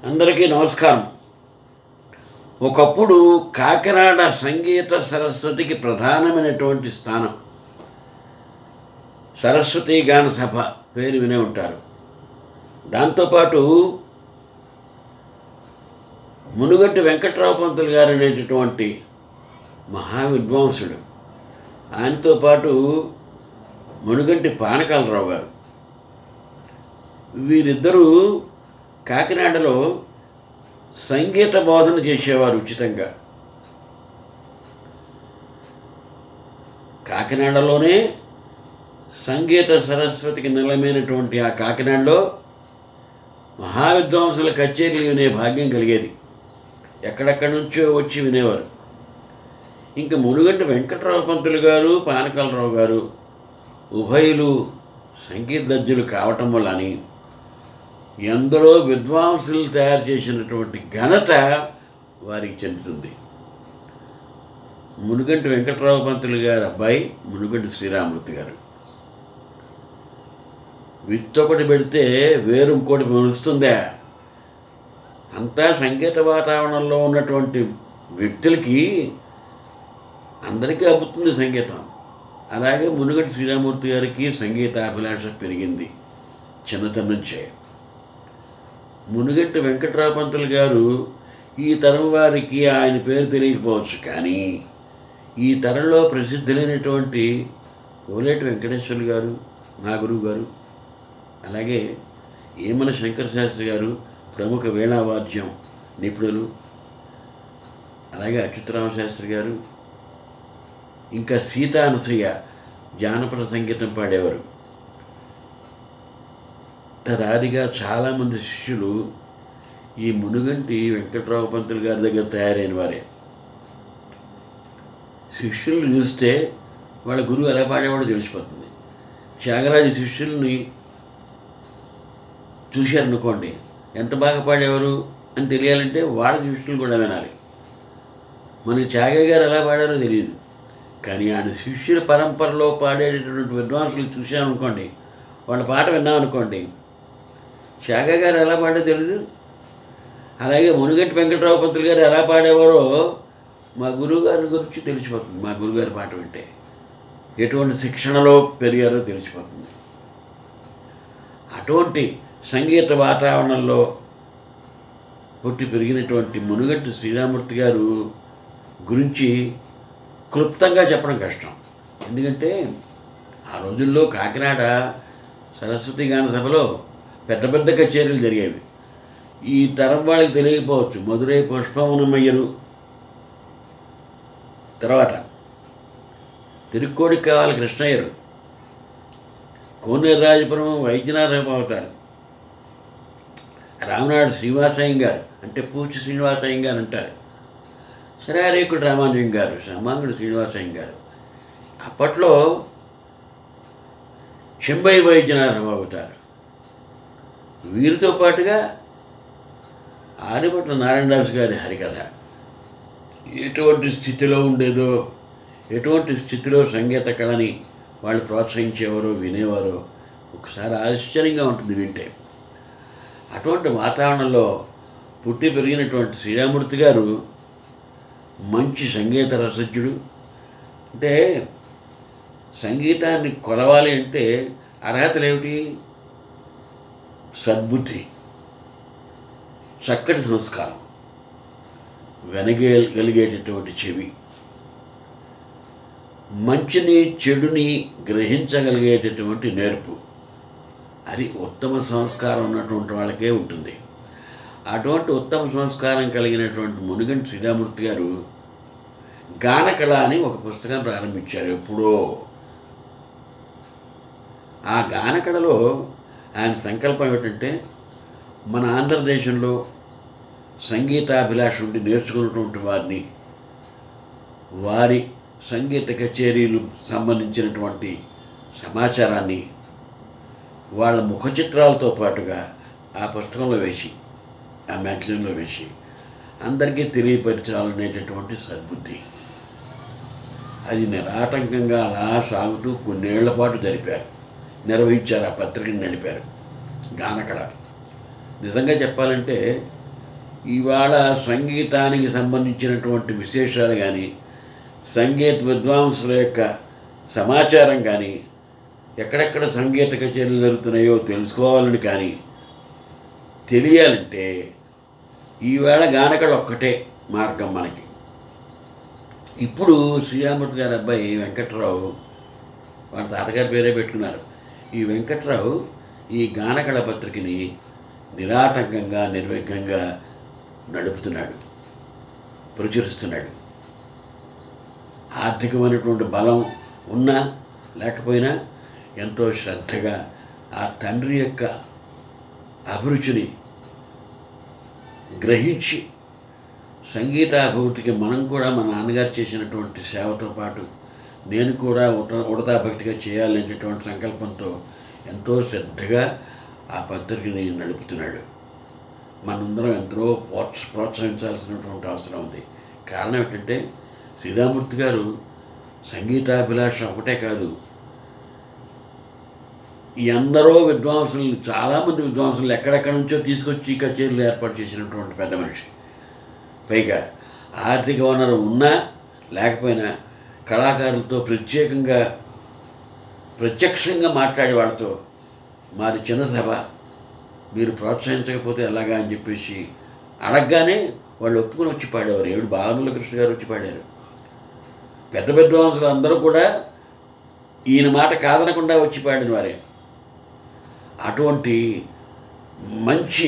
అందరికీ నమస్కారం. ఒకప్పుడు కాకినాడ సంగీత సరస్వతికి ప్రధానమైనటువంటి స్థానం సరస్వతి గాన సభ పేరు వినే ఉంటారు. దాంతోపాటు మునుగంటి వెంకట్రావు పంతులు గారు అనేటటువంటి మహావిద్వాంసుడు, ఆయనతో పాటు మునుగంటి పానకాలరావు గారు, వీరిద్దరూ కాకినాడలో సంగీత బోధన చేసేవారు ఉచితంగా. కాకినాడలోనే సంగీత సరస్వతికి నిలమైనటువంటి ఆ కాకినాడలో మహావిద్వాంసుల కచేరీలు వినే భాగ్యం కలిగేది. ఎక్కడెక్కడి నుంచో వచ్చి వినేవారు. ఇంకా మునుగంటి వెంకట్రావు పంతులు గారు, పానకాలరావు గారు ఉభయులు సంగీతజ్ఞులు కావటం వల్లని ఎందరో విద్వాంసులు తయారు చేసినటువంటి ఘనత వారికి చెందుతుంది. మునుగంటి వెంకట్రావు పంతులు గారు అబ్బాయి మునుగంటి శ్రీరామూర్తి గారు. విత్తొకటి పెడితే వేరు ఇంకోటి మొలుస్తుందా? అంతా సంగీత వాతావరణంలో ఉన్నటువంటి వ్యక్తులకి అందరికీ అబ్బుతుంది సంగీతం. అలాగే మునుగంటి శ్రీరామూర్తి గారికి సంగీత అభిలాష పెరిగింది చిన్నతనం నుంచే. మునుగంటి వెంకట్రావు పంతులు గారు ఈ తరం వారికి ఆయన పేరు తెలియకపోవచ్చు, కానీ ఈ తరంలో ప్రసిద్ధులైనటువంటి ఓలేటి వెంకటేశ్వర్లు గారు నా గురువు గారు, అలాగే ఏమన శంకర శాస్త్రి గారు ప్రముఖ వీణావాద్యం నిపుణులు, అలాగే అచ్యుతరామ శాస్త్రి గారు, ఇంకా సీతా అనసూయ జానపద సంగీతం పాడేవారు. తదాదిగా చాలామంది శిష్యులు ఈ మునుగంటి వెంకట్రావు పంతులు గారి దగ్గర తయారైన వారే. శిష్యులను చూస్తే వాళ్ళ గురువు ఎలా పాడేవాడో తెలిసిపోతుంది. త్యాగరాజు శిష్యుల్ని చూశారనుకోండి, ఎంత బాగా పాడేవారు అని తెలియాలంటే వాళ్ళ శిష్యులు కూడా వినాలి. మనకి త్యాగయ్య గారు ఎలా పాడారో తెలియదు, కానీ ఆయన శిష్యుల పరంపరలో పాడేటటువంటి విద్వాంసులు చూశామనుకోండి, వాళ్ళ పాట విన్నామనుకోండి, త్యాగయ్య గారు ఎలా పాడో తెలియదు. అలాగే మునుగంటి వెంకట్రావు పంతులు గారు ఎలా పాడేవారో మా గురువుగారి గురించి తెలిసిపోతుంది. మా గురువుగారి పాట వింటే ఎటువంటి శిక్షణలో పెరిగారో తెలిసిపోతుంది. అటువంటి సంగీత వాతావరణంలో పుట్టి పెరిగినటువంటి మునుగంటి శ్రీరామూర్తి గారు గురించి క్లుప్తంగా చెప్పడం కష్టం. ఎందుకంటే ఆ రోజుల్లో కాకినాడ సరస్వతి గాన సభలో పెద్ద పెద్ద కచేరీలు జరిగేవి. ఈ తరం వాళ్ళకి తెలియకపోవచ్చు. మధురై పుష్పవనమయ్యరు, తర్వాత తిరుక్కోడికి కావాలి కృష్ణయ్యరు, కోనేరురాజపురం వైద్యనాథరావు అవుతారు, రామనాడు శ్రీనివాసయ్య గారు అంటే పూచి శ్రీనివాసయ్య గారు అంటారు, శ్రీహరేకుడు రామానుజం గారు, సమాంగుడు శ్రీనివాసయ్య గారు. అప్పట్లో చెంబై వైద్యనాథరావు అవుతారు. వీరితో పాటుగా ఆదిభట్ల నారాయణదాస్ గారి హరికథ ఎటువంటి స్థితిలో ఉండేదో, ఎటువంటి స్థితిలో సంగీత కళని వాళ్ళు ప్రోత్సహించేవారో వినేవారో ఒకసారి ఆశ్చర్యంగా ఉంటుంది వింటే. అటువంటి వాతావరణంలో పుట్టి పెరిగినటువంటి శ్రీరామూర్తి గారు మంచి సంగీత రసజ్ఞుడు. అంటే సంగీతాన్ని కొలవాలి అంటే అర్హతలు ఏమిటి? సద్బుద్ధి, చక్కటి సంస్కారం, వినగలిగేటటువంటి చెవి, మంచిని చెడుని గ్రహించగలిగేటటువంటి నేర్పు, అది ఉత్తమ సంస్కారం ఉన్నటువంటి వాళ్ళకే ఉంటుంది. అటువంటి ఉత్తమ సంస్కారం కలిగినటువంటి మునుగంటి శ్రీరామూర్తి గారు గానకళ అని ఒక పుస్తకం ప్రారంభించారు ఎప్పుడో. ఆ గానకళలో ఆయన సంకల్పం ఏమిటంటే, మన ఆంధ్రదేశంలో సంగీతాభిలాష ఉండి నేర్చుకున్నటువంటి వారిని, వారి సంగీత కచేరీలు సంబంధించినటువంటి సమాచారాన్ని వాళ్ళ ముఖ చిత్రాలతో పాటుగా ఆ పుస్తకంలో వేసి, ఆ మ్యాగజైన్లో వేసి అందరికీ తెలియపరచాలనేటటువంటి సద్బుద్ధి, అది నిరాటంకంగా అలా సాగుతూ కొన్నేళ్ల పాటు నిర్వహించారు. ఆ పత్రికను నడిపారు. గానకళ నిజంగా చెప్పాలంటే ఇవాళ సంగీతానికి సంబంధించినటువంటి విశేషాలు కానీ సంగీత విద్వాంసుల యొక్క సమాచారం కానీ ఎక్కడెక్కడ సంగీత కచేరీలు జరుగుతున్నాయో తెలుసుకోవాలని కానీ తెలియాలంటే ఈవేళ గానకళ ఒక్కటే మార్గం మనకి. ఇప్పుడు శ్రీరామూర్తి గారి అబ్బాయి వెంకట్రావు, వాళ్ళ తాతగారి పేరే పెట్టుకున్నారు. ఈ వెంకట్రావు ఈ గానకళ పత్రికని నిరాటంకంగా నిర్విఘ్నంగా నడుపుతున్నాడు, ప్రచురిస్తున్నాడు. ఆర్థికమైనటువంటి బలం ఉన్నా లేకపోయినా ఎంతో శ్రద్ధగా ఆ తండ్రి యొక్క అభిరుచిని గ్రహించి సంగీతాభివృద్ధికి మనం కూడా మా నాన్నగారు చేసినటువంటి సేవతో పాటు నేను కూడా ఉడతా భక్తిగా చేయాలనేటటువంటి సంకల్పంతో ఎంతో శ్రద్ధగా ఆ పత్రికని నడుపుతున్నాడు. మనందరం ఎంతో ప్రోత్సహించాల్సినటువంటి అవసరం ఉంది. కారణం ఏంటంటే శ్రీరామూర్తి గారు సంగీతాభిలాష ఒకటే కాదు, ఈ ఎందరో విద్వాంసులను, చాలామంది విద్వాంసులు ఎక్కడెక్కడి నుంచో తీసుకొచ్చి కచేరీలు ఏర్పాటు చేసినటువంటి పెద్ద మనిషి. పైగా ఆర్థిక వనరు ఉన్నా లేకపోయినా కళాకారులతో ప్రత్యక్షంగా మాట్లాడే వాళ్ళతో మాది చిన్న సభ, మీరు ప్రోత్సహించకపోతే ఎలాగా అని చెప్పేసి అడగగానే వాళ్ళు ఒప్పుకొని వచ్చి పాడేవారు. ఏడు బాలమురళీకృష్ణ గారు వచ్చి పాడారు. పెద్ద విద్వాంసులు అందరూ కూడా ఈయన మాట కాదనకుండా వచ్చి పాడిన వారే. అటువంటి మంచి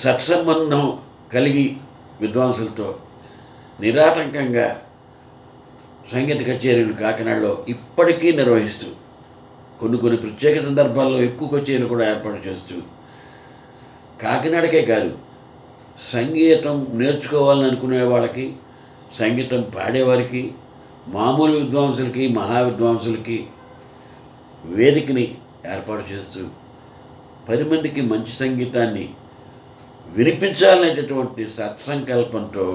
సత్సంబంధం కలిగి విద్వాంసులతో నిరాటంకంగా సంగీత కచేరీలు కాకినాడలో ఇప్పటికీ నిర్వహిస్తూ కొన్ని ప్రత్యేక సందర్భాల్లో ఎక్కువ కచేరీలు కూడా ఏర్పాటు చేస్తూ కాకినాడకే కాదు, సంగీతం నేర్చుకోవాలని అనుకునే వాళ్ళకి, సంగీతం పాడేవారికి, మామూలు విద్వాంసులకి, మహా విద్వాంసులకి వేదికని ఏర్పాటు చేస్తూ 10 మందికి మంచి సంగీతాన్ని వినిపించాలనేటటువంటి సత్సంకల్పంతో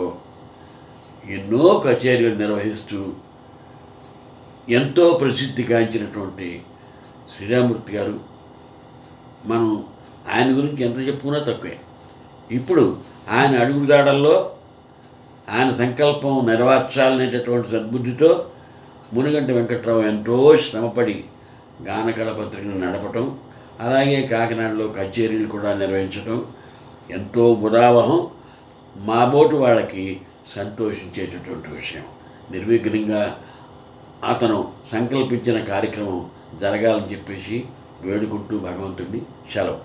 ఎన్నో కచేరీలు నిర్వహిస్తూ ఎంతో ప్రసిద్ధిగాంచినటువంటి శ్రీరామూర్తి గారు, మనం ఆయన గురించి ఎంత చెప్పుకున్నా తక్కువే. ఇప్పుడు ఆయన అడుగుదాడల్లో ఆయన సంకల్పం నెరవేర్చాలనేటటువంటి సద్బుద్ధితో మునిగంటి వెంకట్రావు ఎంతో శ్రమపడి గానకళ పత్రికను నడపటం, అలాగే కాకినాడలో కచేరీలు కూడా నిర్వహించటం ఎంతో ముదావహం, మాబోటు వాళ్ళకి సంతోషించేటటువంటి విషయం. నిర్విఘ్నంగా అతను సంకల్పించిన కార్యక్రమం జరగాలని చెప్పేసి వేడుకుంటూ భగవంతుడిని సెలవు.